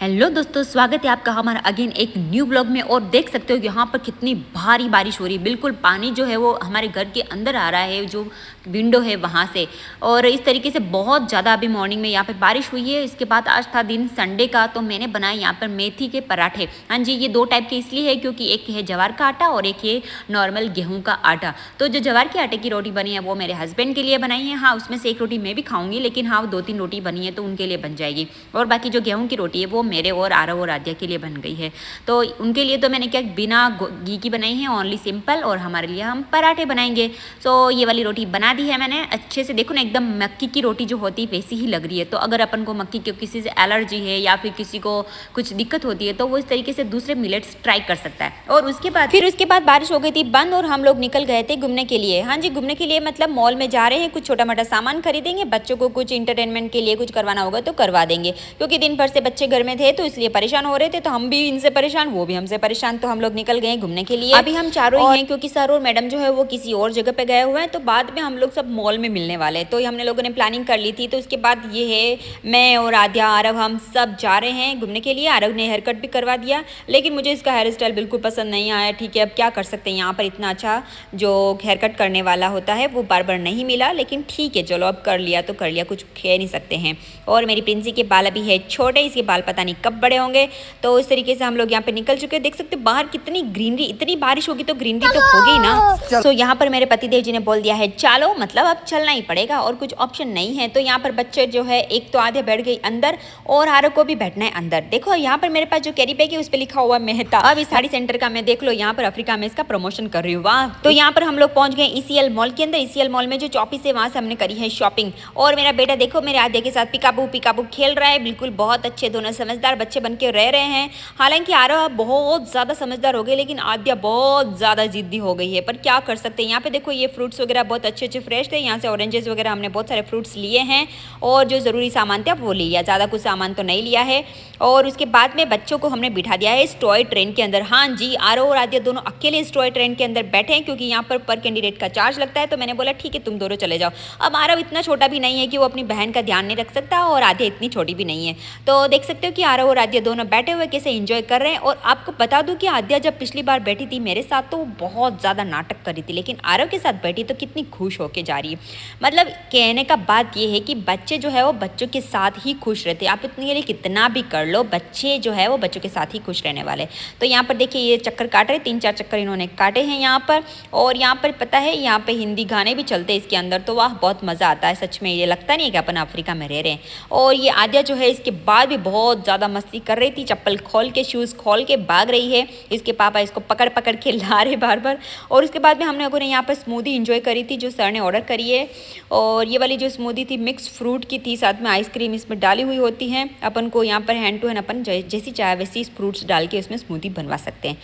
Hello दोस्तों, स्वागत है आपका हमारा अगेन एक न्यू ब्लॉग में। और देख सकते हो यहाँ पर कितनी भारी बारिश हो रही है। बिल्कुल पानी जो है वो हमारे घर के अंदर आ रहा है, जो विंडो है वहाँ से। और इस तरीके से बहुत ज़्यादा अभी मॉर्निंग में यहाँ पे बारिश हुई है। इसके बाद आज था दिन संडे का, तो मैंने बनाए यहाँ पर मेथी के पराठे। हाँ जी, ये दो टाइप के इसलिए है क्योंकि एक है ज्वार का आटा और एक है नॉर्मल गेहूँ का आटा। तो जो ज्वार के आटे की रोटी बनी है वो मेरे हस्बैंड के लिए बनाई है। हाँ, उसमें से एक रोटी मैं भी खाऊंगी, लेकिन हाँ 2-3 रोटी बनी है तो उनके लिए बन जाएगी। और बाकी जो गेहूँ की रोटी है वो मेरे और आरव और आद्या के लिए बन गई है। तो उनके लिए तो मैंने क्या बिना घी की बनाई है, ओनली सिंपल। और हमारे लिए हम पराठे बनाएंगे। तो ये वाली रोटी बना दी है मैंने अच्छे से। देखो ना, एकदम मक्की की रोटी जो होती है वैसी ही लग रही है। तो अगर अपन को मक्की की किसी से एलर्जी है या फिर किसी को कुछ दिक्कत होती है तो वो इस तरीके से दूसरे मिलेट्स ट्राई कर सकता है। और उसके बाद बारिश हो गई थी बंद और हम लोग निकल गए थे घूमने के लिए। हाँ जी, घूमने के लिए मतलब मॉल में जा रहे हैं, कुछ छोटा मोटा सामान खरीदेंगे। बच्चों को कुछ इंटरटेनमेंट के लिए कुछ करवाना होगा तो करवा देंगे, क्योंकि दिन भर से बच्चे घर में थे तो इसलिए परेशान हो रहे थे। तो हम भी इनसे परेशान, वो भी हमसे परेशान, तो हम लोग निकल गए घूमने के लिए। अभी हम चारों ही हैं, क्योंकि सर और मैडम जो है वो किसी और जगह पे गए हुए हैं। तो बाद में हम लोग सब मॉल में मिलने वाले हैं। तो हमने लोगों ने प्लानिंग कर ली थी। तो उसके बाद ये है, मैं और आद्या, आरव, हम सब जा रहे हैं घूमने के लिए। आरव ने हेयर कट भी करवा दिया, लेकिन मुझे इसका हेयर स्टाइल बिल्कुल पसंद नहीं आया। ठीक है, अब क्या कर सकते हैं, यहाँ पर इतना अच्छा जो हेयर कट करने वाला होता है वो बार बार नहीं मिला। लेकिन ठीक है, चलो अब कर लिया तो कर लिया, कुछ कह नहीं सकते हैं। और मेरी प्रिंसी के बाल अभी है छोटे, इसके बाल पता नहीं कब बड़े होंगे। तो इस तरीके से हम लोग यहाँ पे निकल चुके हैं। देख सकते हो बाहर कितनी ग्रीनरी, इतनी बारिश होगी तो ग्रीनरी तो होगी ना। तो यहाँ पर मेरे पतिदेव जी ने बोल दिया है चलो, मतलब अब चलना ही पड़ेगा और कुछ ऑप्शन नहीं है। तो यहाँ पर बच्चे जो है, एक तो आधे बैठ गई अंदर और आरव को भी बैठना है अंदर। देखो यहाँ पर मेरे पास जो कैरी बैग है उस पर लिखा हुआ मेहता। अब इस साड़ी सेंटर का मैं देख लो यहाँ पर अफ्रीका में इसका प्रमोशन कर रही हूँ। वाह। तो यहाँ पर हम लोग पहुंच गए ईसीएल मॉल के अंदर। ईसीएल मॉल में जो चौपीस है वहां से हमने करी है शॉपिंग। और मेरा बेटा देखो मेरे आद्या के साथ पिकाबू पिकाबू खेल रहा है। बिल्कुल बहुत अच्छे, दोनों समझदार बच्चे बन के रह रहे हैं। हालांकि आरव बहुत ज़्यादा समझदार हो गए, लेकिन आद्या बहुत ज़्यादा जिद्दी हो गई है। पर क्या कर सकते हैं, यहाँ पे देखो ये फ्रूट्स वगैरह बहुत अच्छे अच्छे फ्रेश थे। यहाँ से ऑरेंजेस वगैरह हमने बहुत सारे फ्रूट्स लिए हैं और जो ज़रूरी सामान था वो लिया, ज़्यादा कुछ सामान तो नहीं लिया है। और उसके बाद में बच्चों को हमने बिठा दिया है इस टॉय ट्रेन के अंदर। हाँ जी, आरव और आद्या दोनों अकेले इस टॉय ट्रेन के अंदर बैठे हैं, क्योंकि यहाँ पर कैंडिडेट का चार्ज लगता है। तो मैंने बोला ठीक है, तुम दोनों चले जाओ। अब आरव इतना छोटा भी नहीं है कि वो अपनी बहन का ध्यान नहीं रख सकता, और आद्या इतनी छोटी भी नहीं है। तो देख सकते हो कि आरव और आद्या दोनों बैठे हुए कैसे एंजॉय कर रहे हैं। और आपको बता दूं कि आद्या जब पिछली बार बैठी थी मेरे साथ तो बहुत ज़्यादा नाटक कर रही थी, लेकिन आरव के साथ बैठी तो कितनी खुश होके जा रही है। मतलब कहने का बात ये है कि बच्चे जो है वो बच्चों के साथ ही खुश रहते हैं। आप इतने लिए कितना भी कर लो, बच्चे जो है वो बच्चों के साथ ही खुश रहने वाले। तो यहाँ पर देखिए ये चक्कर काट रहे, 3-4 चक्कर इन्होंने काटे हैं यहाँ पर। और यहाँ पर पता है, यहाँ पे हिंदी गाने भी चलते हैं इसके अंदर। तो वाह, बहुत मज़ा आता है सच में। ये लगता नहीं है कि अपन अफ्रीका में रह रहे हैं। और ये आद्या जो है इसके बाद भी बहुत ज़्यादा मस्ती कर रही थी, चप्पल खोल के, शूज़ खोल के भाग रही है। इसके पापा इसको पकड़ पकड़ के ला रहे बार बार। और उसके बाद में हम लोगों ने यहाँ पर स्मूदी इंजॉय करी थी, जो सर ने ऑर्डर करी है। और ये वाली जो स्मूदी थी मिक्स फ्रूट की थी, साथ में आइसक्रीम इसमें डाली हुई होती है। अपन को यहाँ पर हैंड टू हैंड अपन जैसी चाहे वैसी फ्रूट्स डाल के उसमें स्मूदी बनवा सकते हैं।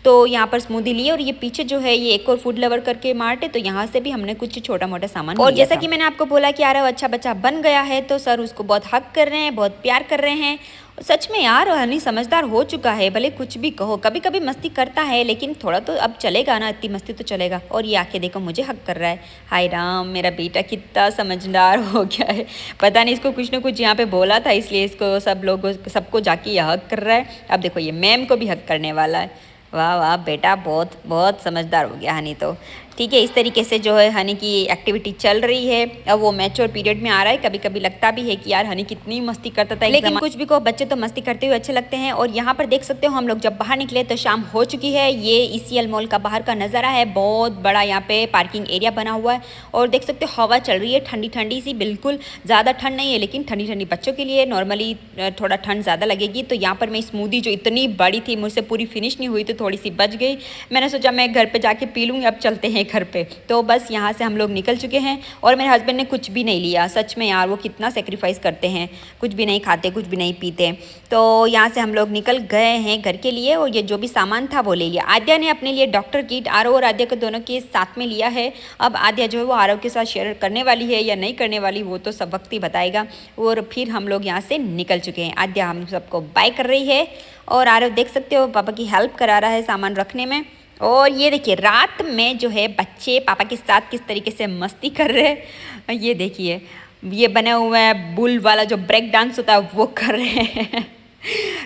तो यहाँ पर स्मूदी ली। और ये पीछे जो है ये एक और फूड लवर करके मार्ट है, तो यहाँ से भी हमने कुछ छोटा मोटा सामान। और जैसा कि मैंने आपको बोला कि आरव अच्छा बच्चा बन गया है, तो सर उसको बहुत हक कर रहे हैं, बहुत प्यार कर रहे हैं। सच में यार हनी समझदार हो चुका है। भले कुछ भी कहो, कभी कभी मस्ती करता है, लेकिन थोड़ा तो अब चलेगा ना, इतनी मस्ती तो चलेगा। और ये आके देखो मुझे हक कर रहा है। हाय राम, मेरा बेटा कितना समझदार हो गया है। पता नहीं इसको कुछ ना कुछ यहाँ पे बोला था, इसलिए इसको सबको जाके ये हक कर रहा है। अब देखो ये मैम को भी हक करने वाला है। वाह वाह बेटा, बहुत बहुत समझदार हो गया हनी तो। ठीक है, इस तरीके से जो है हनी की एक्टिविटी चल रही है। अब वो मैच्योर पीरियड में आ रहा है। कभी कभी लगता भी है कि यार हनी कितनी मस्ती करता था, लेकिन कुछ भी को बच्चे तो मस्ती करते हुए अच्छे लगते हैं। और यहाँ पर देख सकते हो हम लोग जब बाहर निकले तो शाम हो चुकी है। ये ईसीएल मॉल का बाहर का नज़ारा है। बहुत बड़ा यहाँ पे पार्किंग एरिया बना हुआ है। और देख सकते हो हवा चल रही है ठंडी ठंडी सी, बिल्कुल ज़्यादा ठंड नहीं है, लेकिन ठंडी ठंडी बच्चों के लिए। नॉर्मली थोड़ा ठंड ज़्यादा लगेगी। तो यहाँ पर मैं स्मूदी जो इतनी बड़ी थी, मुझसे पूरी फिनिश नहीं हुई तो थोड़ी सी बच गई। मैंने सोचा मैं घर पर जाके पी लूँगी, अब चलते हैं घर पर। तो बस यहाँ से हम लोग निकल चुके हैं। और मेरे हस्बैंड ने कुछ भी नहीं लिया। सच में यार वो कितना सेक्रीफाइस करते हैं, कुछ भी नहीं खाते, कुछ भी नहीं पीते। तो यहाँ से हम लोग निकल गए हैं घर के लिए। और ये जो भी सामान था वो ले लिया। आद्या ने अपने लिए डॉक्टर किट आरव और आद्या को दोनों के साथ में लिया है। अब आद्या जो है वो आरव के साथ शेयर करने वाली है या नहीं करने वाली, वो तो सब वक्त ही बताएगा। और फिर हम लोग यहाँ से निकल चुके हैं। आद्या हम सबको बाय कर रही है और आरव देख सकते हो पापा की हेल्प करा रहा है सामान रखने में। और ये देखिए रात में जो है बच्चे पापा के साथ किस तरीके से मस्ती कर रहे हैं। ये देखिए ये बने हुए हैं बुल वाला जो ब्रेक डांस होता है वो कर रहे हैं।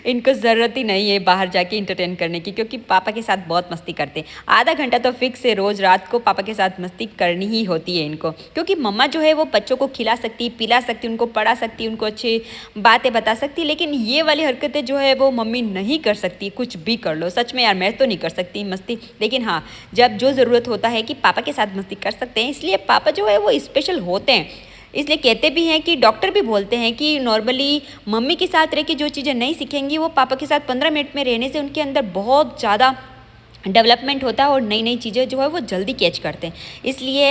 इनको ज़रूरत ही नहीं है बाहर जाके इंटरटेन करने की, क्योंकि पापा के साथ बहुत मस्ती करते हैं। आधा घंटा तो फिक्स है रोज़ रात को पापा के साथ मस्ती करनी ही होती है इनको, क्योंकि मम्मा जो है वो बच्चों को खिला सकती, पिला सकती, उनको पढ़ा सकती, उनको अच्छी बातें बता सकती, लेकिन ये वाली हरकतें जो है वो मम्मी नहीं कर सकती। कुछ भी कर लो, सच में यार मैं तो नहीं कर सकती मस्ती, लेकिन हाँ जब जो ज़रूरत होता है कि पापा के साथ मस्ती कर सकते हैं, इसलिए पापा जो है वो स्पेशल होते हैं। इसलिए कहते भी हैं कि डॉक्टर भी बोलते हैं कि नॉर्मली मम्मी के साथ रह के जो चीज़ें नहीं सीखेंगी वो पापा के साथ 15 मिनट में रहने से उनके अंदर बहुत ज़्यादा डेवलपमेंट होता है और नई नई चीज़ें जो है वो जल्दी कैच करते हैं। इसलिए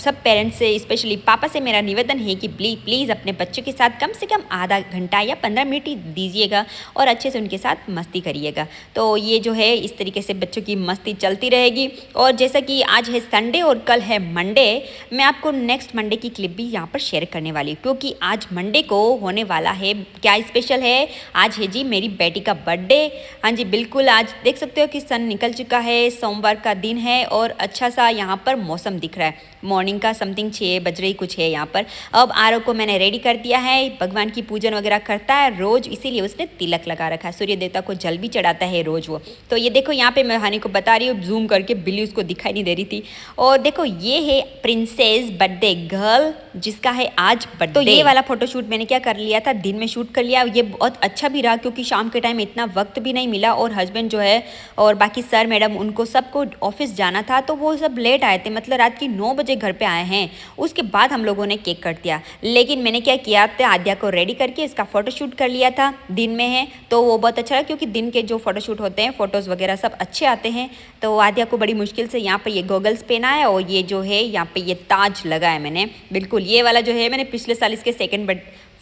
सब पेरेंट्स से, स्पेशली पापा से मेरा निवेदन है कि प्लीज़ अपने बच्चों के साथ कम से कम आधा घंटा या 15 मिनट ही दीजिएगा और अच्छे से उनके साथ मस्ती करिएगा। तो ये जो है इस तरीके से बच्चों की मस्ती चलती रहेगी। और जैसा कि आज है संडे और कल है मंडे, मैं आपको नेक्स्ट मंडे की क्लिप भी यहाँ पर शेयर करने वाली हूँ, क्योंकि आज मंडे को होने वाला है क्या स्पेशल है। आज है जी मेरी बेटी का बर्थडे। हाँ जी बिल्कुल, आज देख सकते हो कि सन निकल चुका है, सोमवार का दिन है और अच्छा सा यहाँ पर मौसम दिख रहा है। मॉर्निंग का समथिंग 6 बज रही कुछ है यहाँ पर। अब आरव को मैंने रेडी कर दिया है, भगवान की पूजन वगैरह करता है रोज, इसीलिए उसने तिलक लगा रखा है। सूर्य देवता को जल भी चढ़ाता है रोज वो। तो ये देखो यहाँ पे मैं हानि को बता रही हूँ जूम करके, बिल्ली उसको दिखाई नहीं दे रही थी। और देखो ये है प्रिंसेस बर्थडे गर्ल जिसका है आज बर्थडे। तो ये वाला फोटोशूट मैंने क्या कर लिया था, दिन में शूट कर लिया। ये बहुत अच्छा भी रहा क्योंकि शाम के टाइम इतना वक्त भी नहीं मिला और हस्बैंड जो है और बाकी सर मैडम उनको सबको ऑफिस जाना था, तो वो सब लेट आए थे, मतलब रात की 9 बजे घर पे आए हैं। उसके बाद हम लोगों ने केक कट दिया, लेकिन मैंने क्या किया था, आद्या को रेडी करके इसका फोटोशूट कर लिया था। दिन में है तो वो बहुत अच्छा रहा क्योंकि दिन के जो फोटोशूट होते हैं फोटोज़ वगैरह सब अच्छे आते हैं। तो आद्या को बड़ी मुश्किल से यहाँ पर ये गॉगल्स पहना है और ये जो है यहाँ पे ये ताज लगा है मैंने। बिल्कुल ये वाला जो है मैंने पिछले साल इसके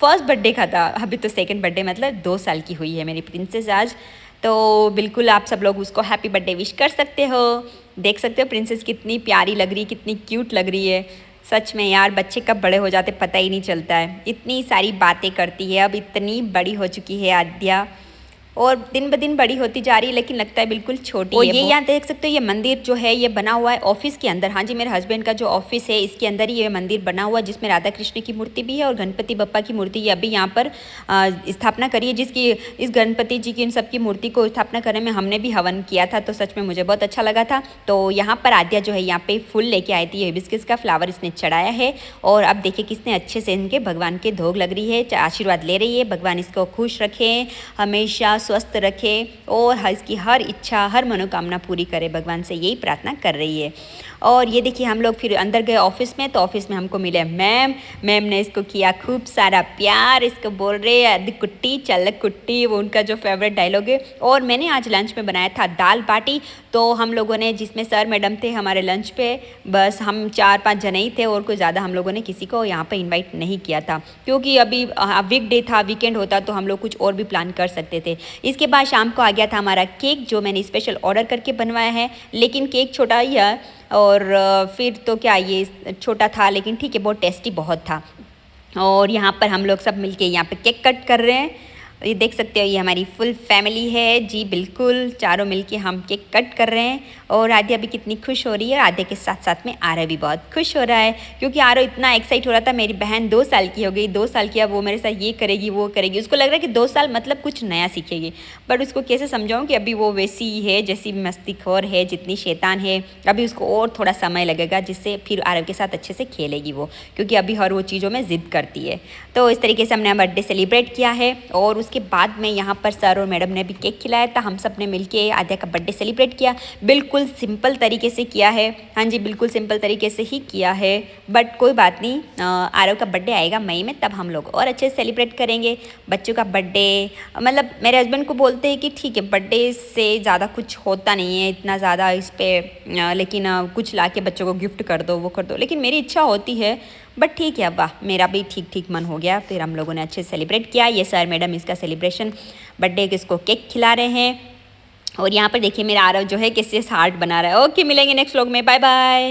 फर्स्ट बर्थडे का था, अभी तो सेकंड बर्थडे, मतलब 2 साल की हुई है मेरी प्रिंसेस आज। तो बिल्कुल आप सब लोग उसको हैप्पी बर्थडे विश कर सकते हो। देख सकते हो प्रिंसेस कितनी प्यारी लग रही है, कितनी क्यूट लग रही है। सच में यार बच्चे कब बड़े हो जाते पता ही नहीं चलता है। इतनी सारी बातें करती है, अब इतनी बड़ी हो चुकी है आद्या और दिन ब दिन बड़ी होती जा रही है, लेकिन लगता है बिल्कुल छोटी है। ये यहाँ देख सकते हो ये मंदिर जो है ये बना हुआ है ऑफिस के अंदर। हाँ जी मेरे हस्बैंड का जो ऑफिस है इसके अंदर ही ये मंदिर बना हुआ है, जिसमें राधा कृष्ण की मूर्ति भी है और गणपति बप्पा की मूर्ति ये अभी यहाँ पर स्थापना करी है। जिसकी इस गणपति जी की इन सबकी मूर्ति को स्थापना करने में हमने भी हवन किया था, तो सच में मुझे बहुत अच्छा लगा था। तो यहाँ पर आद्या जो है यहाँ पे फूल लेके आई थी, हिबिस्कस का फ्लावर इसने चढ़ाया है और अब देखिए किसने अच्छे से इनके भगवान के धोग लग रही है, आशीर्वाद ले रही है। भगवान इसको खुश रखे, हमेशा स्वस्थ रखे और इसकी हर इच्छा हर मनोकामना पूरी करे, भगवान से यही प्रार्थना कर रही है। और ये देखिए हम लोग फिर अंदर गए ऑफिस में, तो ऑफिस में हमको मिले मैम ने इसको किया खूब सारा प्यार, इसको बोल रहे अद कुट्टी चल कुट्टी, वो उनका जो फेवरेट डायलॉग है। और मैंने आज लंच में बनाया था दाल बाटी, तो हम लोगों ने, जिसमें सर मैडम थे हमारे लंच पे, बस हम 4-5 जने ही थे और कोई ज़्यादा हम लोगों ने किसी को यहाँ पर इन्वाइट नहीं किया था, क्योंकि अभी वीकडे था, वीकेंड होता तो हम लोग कुछ और भी प्लान कर सकते थे। इसके बाद शाम को आ गया था हमारा केक जो मैंने स्पेशल ऑर्डर करके बनवाया है, लेकिन केक छोटा ही है और फिर तो क्या ये छोटा था लेकिन ठीक है बहुत टेस्टी बहुत था। और यहाँ पर हम लोग सब मिलके यहाँ पे केक कट कर रहे हैं। ये देख सकते हो ये हमारी फुल फैमिली है जी, बिल्कुल चारों मिलके हम केक कट कर रहे हैं। और आद्या भी कितनी खुश हो रही है, आद्या के साथ साथ में आरव भी बहुत खुश हो रहा है, क्योंकि आरव इतना एक्साइट हो रहा था। मेरी बहन 2 साल की हो गई, 2 साल की, अब वो मेरे साथ ये करेगी वो करेगी। उसको लग रहा है कि 2 साल मतलब कुछ नया सीखेगी, बट उसको कैसे समझाऊँ कि अभी वो वैसी ही है जैसी मस्तीखोर है, जितनी शैतान है। अभी उसको और थोड़ा समय लगेगा जिससे फिर आरव के साथ अच्छे से खेलेगी वो, क्योंकि अभी हर वो चीज़ों में ज़िद करती है। तो इस तरीके से हमने बर्थडे सेलिब्रेट किया है और उसके बाद में यहाँ पर सर और मैडम ने भी केक खिलाया था। हम सब ने मिलके आद्या का बर्थडे सेलिब्रेट किया, बिल्कुल सिंपल तरीके से किया है। हाँ जी बिल्कुल सिंपल तरीके से ही किया है, बट कोई बात नहीं, आरव का बर्थडे आएगा मई में, तब हम लोग और अच्छे से सेलिब्रेट करेंगे। बच्चों का बर्थडे, मतलब मेरे हस्बैंड को बोलते हैं कि ठीक है बर्थडे से ज़्यादा कुछ होता नहीं है इतना ज़्यादा इस पर, लेकिन कुछ ला के बच्चों को गिफ्ट कर दो वो कर दो, लेकिन मेरी इच्छा होती है। बट ठीक है, वाह मेरा भी ठीक मन हो गया। फिर हम लोगों ने अच्छे से सेलिब्रेट किया। ये सर मैडम इसका सेलिब्रेशन बर्थडे के इसको केक खिला रहे हैं और यहाँ पर देखिए मेरा आरव जो है किससे हार्ट बना रहा है। ओके मिलेंगे नेक्स्ट व्लॉग में, बाय बाय।